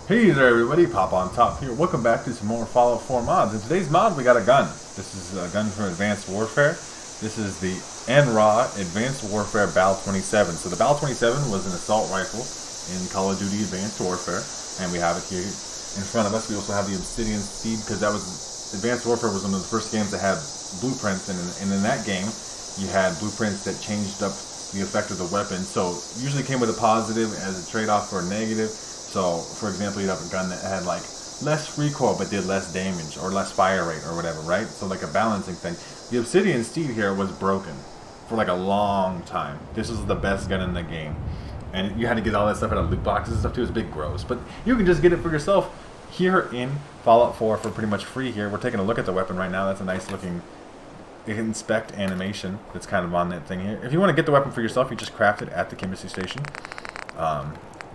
Hey there everybody, Popontop here. Welcome back to some more Fallout 4 mods. In today's mod we got a gun. This is a gun from Advanced Warfare. This is the NRAW Advanced Warfare BAL 27. So the BAL 27 was an assault rifle in Call of Duty Advanced Warfare, and we have it here in front of us. We also have the Obsidian Steed, because that was Advanced Warfare was one of the first games that had blueprints, and in that game you had blueprints that changed up the effect of the weapon. So usually came with a positive as a trade-off for a negative. So, for example, you'd have a gun that had like less recoil but did less damage or less fire rate or whatever, right? So like a balancing thing. The Obsidian Steed here was broken for like a long time. This was the best gun in the game. And you had to get all that stuff out of loot boxes and stuff too. It was big gross. But you can just get it for yourself here in Fallout 4 for pretty much free here. We're taking a look at the weapon right now. That's a nice looking inspect animation that's kind of on that thing here. If you want to get the weapon for yourself, you just craft it at the chemistry station.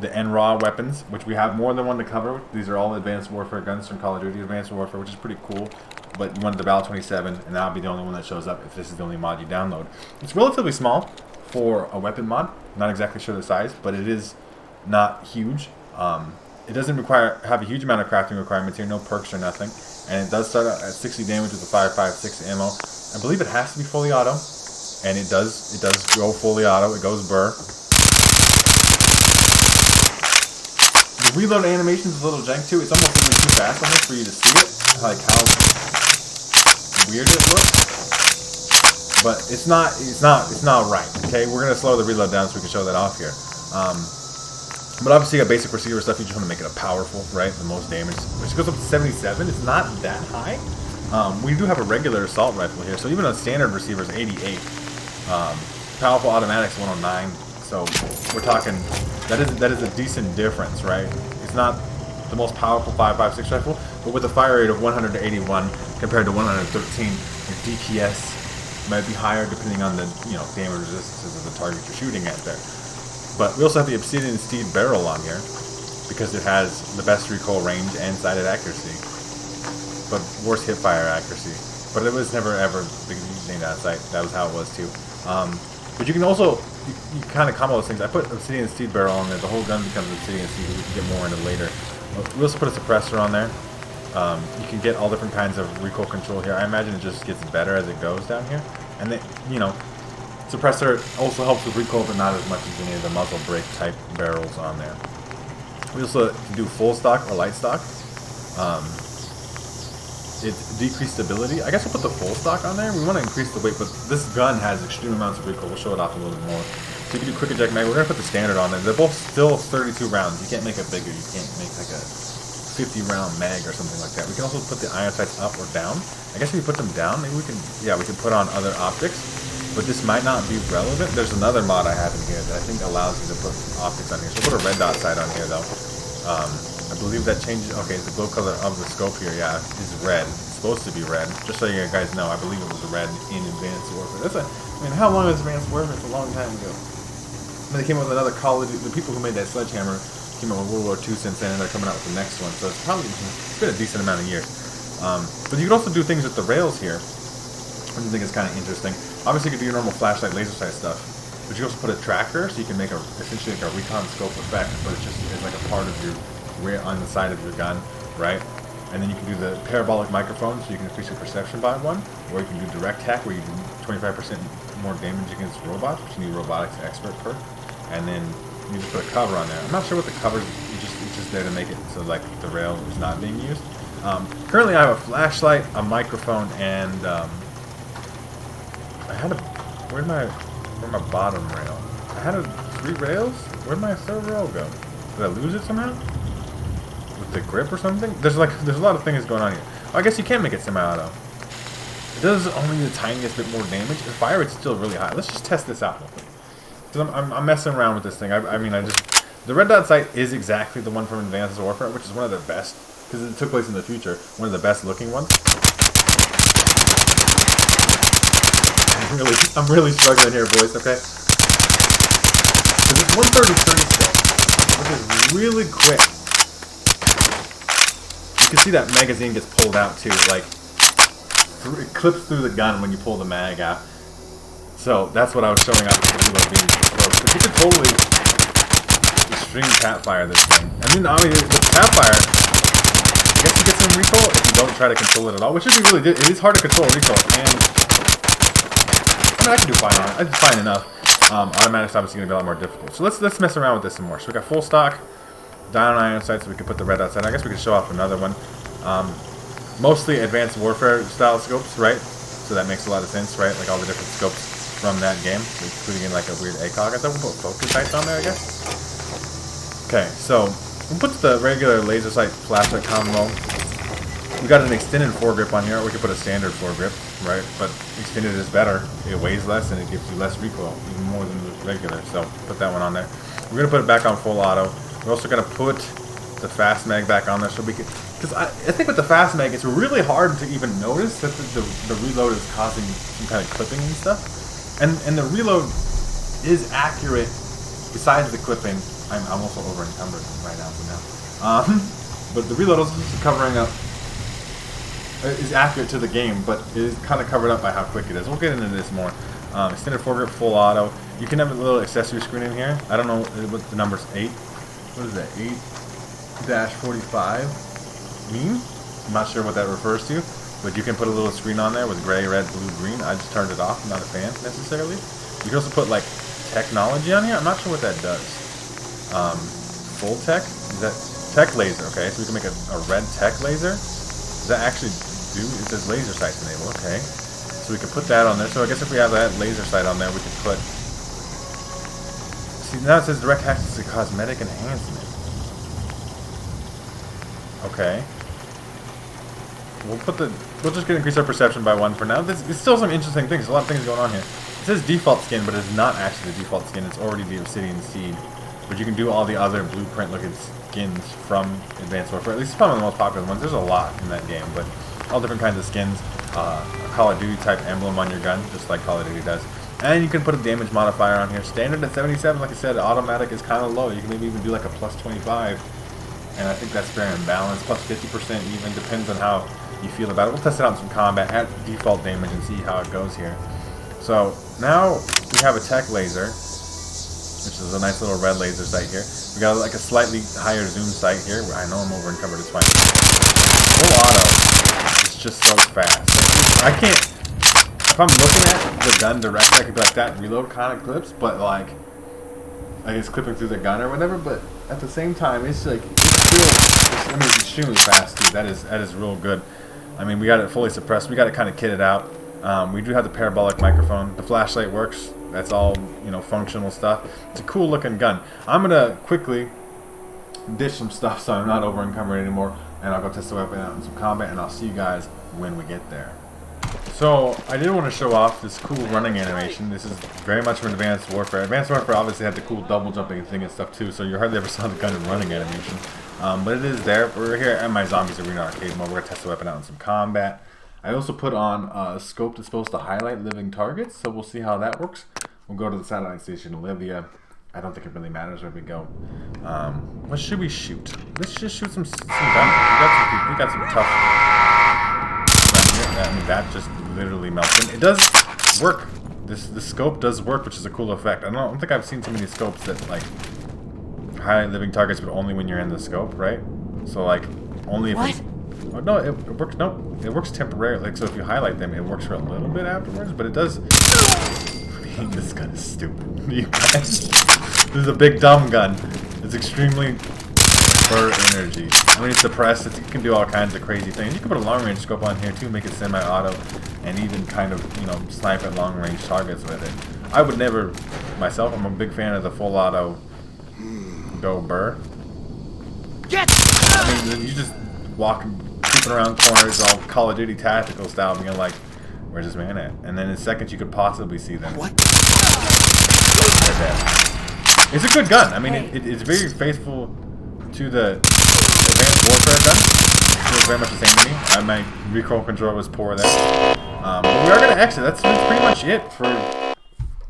The NRAW weapons, which we have more than one to cover. These are all Advanced Warfare guns from Call of Duty Advanced Warfare, which is pretty cool. But you wanted the BAL 27, and that'll be the only one that shows up if this is the only mod you download. It's relatively small for a weapon mod. Not exactly sure the size, but it is not huge. It doesn't have a huge amount of crafting requirements here, no perks or nothing. And it does start out at 60 damage with a 5.56 ammo. I believe it has to be fully auto, and it does go fully auto. It goes burr. The reload animation is a little jank too. It's almost even too fast almost for you to see it, like how weird it looks. But it's not right. Okay, we're gonna slow the reload down so we can show that off here. But obviously, you got basic receiver stuff. You just want to make it a powerful, right? The most damage, which goes up to 77. It's not that high. We do have a regular assault rifle here, so even a standard receiver is 88. Powerful automatics 109. So we're talking that is a decent difference, right? It's not the most powerful 5.56 rifle, but with a fire rate of 100 to 81 compared to 113, your DPS might be higher depending on the damage resistances of the target you're shooting at there. But we also have the Obsidian Steed barrel on here because it has the best recoil range and sighted accuracy, but worst hip fire accuracy. But it was never ever named out of sight. That was how it was too. But you can also you kind of combo those things. I put Obsidian Steed barrel on there. The whole gun becomes Obsidian Steed. We can get more into later. We also put a suppressor on there. You can get all different kinds of recoil control here. I imagine it just gets better as it goes down here. And then, suppressor also helps with recoil, but not as much as any of the muzzle brake type barrels on there. We also can do full stock or light stock. It's decreased stability. I guess we'll put the full stock on there. We want to increase the weight, but this gun has extreme amounts of recoil. We'll show it off a little bit more. So you can do quick eject mag. We're going to put the standard on there. They're both still 32 rounds. You can't make it bigger. You can't make like a 50 round mag or something like that. We can also put the iron sights up or down. I guess if we put them down, maybe we can put on other optics, but this might not be relevant. There's another mod I have in here that I think allows you to put optics on here. So we'll put a red dot sight on here though. I believe that changes. Okay, the glow color of the scope here, is red. It's supposed to be red. Just so you guys know, I believe it was red in Advanced Warfare. How long was Advanced Warfare? It's a long time ago. And they came up with another Call of Duty. The people who made that Sledgehammer came out with World War II since then, and they're coming out with the next one. So it's been a decent amount of years. But you can also do things with the rails here, which I think is kind of interesting. Obviously, you can do your normal flashlight, laser sight stuff, but you also put a tracker, so you can make essentially like a recon scope effect, but it's like a part of your rear on the side of your gun, right? And then you can do the parabolic microphone, so you can increase your perception by 1, or you can do direct hack, where you do 25% more damage against robots, which you need robotics expert perk. And then you just put a cover on there. I'm not sure what the cover is. It's just there to make it so like the rail is not being used. Currently, I have a flashlight, a microphone, and where'd my bottom rail? I had 3 rails. Where'd my third rail go? Did I lose it somehow? With the grip or something? There's a lot of things going on here. I guess you can make it semi-auto. It does only the tiniest bit more damage. The fire rate's still really high. Let's just test this out real quick. Because I'm messing around with this thing. The red dot sight is exactly the one from Advanced Warfare, which is one of their best, because it took place in the future, one of the best looking ones. I'm really struggling here, boys, okay? Because it's 130-36, which is really quick. You can see that magazine gets pulled out too, like, it clips through the gun when you pull the mag out. So that's what I was showing off with the reload being broke. But you could totally extreme tap fire this thing. I mean, with tap fire, I guess you get some recoil if you don't try to control it at all, which would be really good. It is hard to control recoil, and I mean, I can do fine on it. It's fine enough. Automatic's obviously going to be a lot more difficult. So let's mess around with this some more. So we got full stock, down iron sights, so we can put the red outside. I guess we could show off another one. Mostly advanced warfare style scopes, right? So that makes a lot of sense, right? Like all the different scopes from that game, including in like a weird ACOG. I thought we'll put focus sights on there, I guess. Okay, so we'll put the regular laser sight flashlight combo. We got an extended foregrip on here. We could put a standard foregrip, right? But extended is better. It weighs less and it gives you less recoil, even more than the regular. So put that one on there. We're gonna put it back on full auto. We're also gonna put the fast mag back on there so we can. Because I think with the fast mag, it's really hard to even notice that the reload is causing some kind of clipping and stuff. And the reload is accurate. Besides the clipping, I'm also over encumbered right now. But the reload is covering up. Is accurate to the game, but it is kind of covered up by how quick it is. We'll get into this more. Extended foregrip, full auto. You can have a little accessory screen in here. I don't know what the number's 8. What is that? 8-45 mean? I'm not sure what that refers to, but you can put a little screen on there with gray, red, blue, green. I just turned it off. I'm not a fan necessarily. You can also put like technology on here. I'm not sure what that does. Full tech? Is that tech laser? Okay, so we can make a red tech laser. Does that actually do? It says laser sights enable. Okay, so we can put that on there. So I guess if we have that laser sight on there, we can put. See, now it says direct access to cosmetic enhancement. Okay. We'll just increase our perception by 1 for now. It's still some interesting things. There's a lot of things going on here. It says default skin, but it's not actually the default skin. It's already the Obsidian Seed. But you can do all the other blueprint-looking skins from Advanced Warfare. At least it's probably the most popular ones. There's a lot in that game, but all different kinds of skins. A Call of Duty type emblem on your gun, just like Call of Duty does. And you can put a damage modifier on here. Standard at 77, like I said, automatic is kind of low. You can maybe even do like a plus 25. And I think that's fair and balanced. Plus 50% even, depends on how you feel about it. We'll test it out in some combat at default damage and see how it goes here. So now we have a tech laser, which is a nice little red laser sight here. We got like a slightly higher zoom sight here. I know I'm over encumbered, it's fine. Full auto is just so fast. I can't, if I'm looking at the gun directly, I could be like that reload kind of clips, but like it's clipping through the gun or whatever, but at the same time, it's like, it's extremely fast, dude. That is real good. I mean, we got it fully suppressed. We got it kind of kitted out. We do have the parabolic microphone. The flashlight works. That's all, you know, functional stuff. It's a cool looking gun. I'm gonna quickly dish some stuff so I'm not over encumbered anymore, and I'll go test the weapon out in some combat, and I'll see you guys when we get there. So I did want to show off this cool running animation. This is very much from Advanced Warfare. Advanced Warfare obviously had the cool double jumping thing and stuff too, so you hardly ever saw the gun running animation. But it is there. We're here at my Zombies Arena arcade mode. We're going to test the weapon out in some combat. I also put on a scope that's supposed to highlight living targets, so we'll see how that works. We'll go to the satellite station in Libya. I don't think it really matters where we go. What should we shoot? Let's just shoot some guns. We got some tough. I mean, that just literally melted. It does work. This scope does work, which is a cool effect. I don't think I've seen too many scopes that like highlight living targets, but only when you're in the scope, right? So like only if. What? Oh no, it works. No, it works temporarily. Like so, if you highlight them, it works for a little bit afterwards, but it does. This gun is stupid. You guys. This is a big dumb gun. It's extremely for energy. I mean, it's suppressed. It can do all kinds of crazy things. You can put a long range scope on here too, make it semi-auto, and even kind of, you know, snipe at long range targets with it. I would never, myself, I'm a big fan of the full auto go burr. Get! I mean, you just walk, creeping around corners, all Call of Duty tactical style, being like, where's this man at? And then in seconds you could possibly see them. What? It's a good gun. I mean, it's very faithful to the Advanced Warfare gun. It was very much the same to me. My recoil control was poor there. But we are going to exit. That's pretty much it for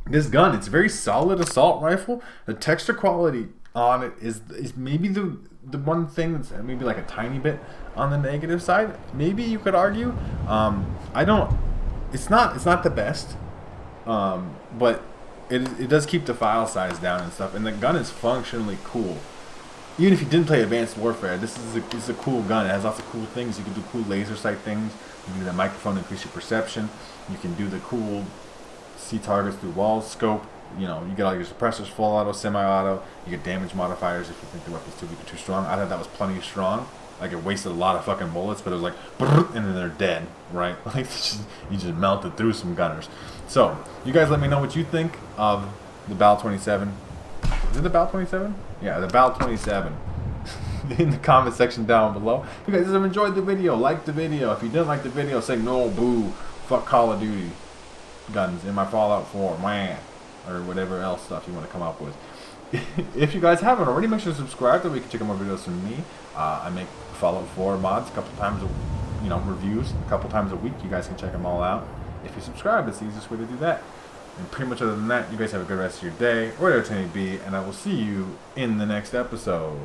this gun. It's a very solid assault rifle. The texture quality on it is maybe the one thing that's maybe like a tiny bit on the negative side. Maybe you could argue. It's not the best. But it does keep the file size down and stuff, and the gun is functionally cool. Even if you didn't play Advanced Warfare, this is a cool gun. It has lots of cool things. You can do cool laser sight things. You can do the microphone to increase your perception. You can do the cool see targets through walls scope. You know, you get all your suppressors full auto, semi-auto. You get damage modifiers if you think the weapon's too strong. I thought that was plenty strong. Like, it wasted a lot of fucking bullets, but it was like, and then they're dead, right? Like, you just melted through some gunners. So, you guys let me know what you think of the BAL 27. Is it the BAL 27? Yeah, the BAL 27. In the comment section down below. If you guys have enjoyed the video, like the video. If you didn't like the video, say no, boo, fuck Call of Duty guns in my Fallout 4, man, or whatever else stuff you want to come up with. If you guys haven't already, make sure to subscribe so we can check out more videos from me. I make Fallout 4 mods a couple times, reviews a couple times a week. You guys can check them all out. If you subscribe, it's the easiest way to do that. And pretty much other than that, you guys have a good rest of your day, or whatever it may be, and I will see you in the next episode.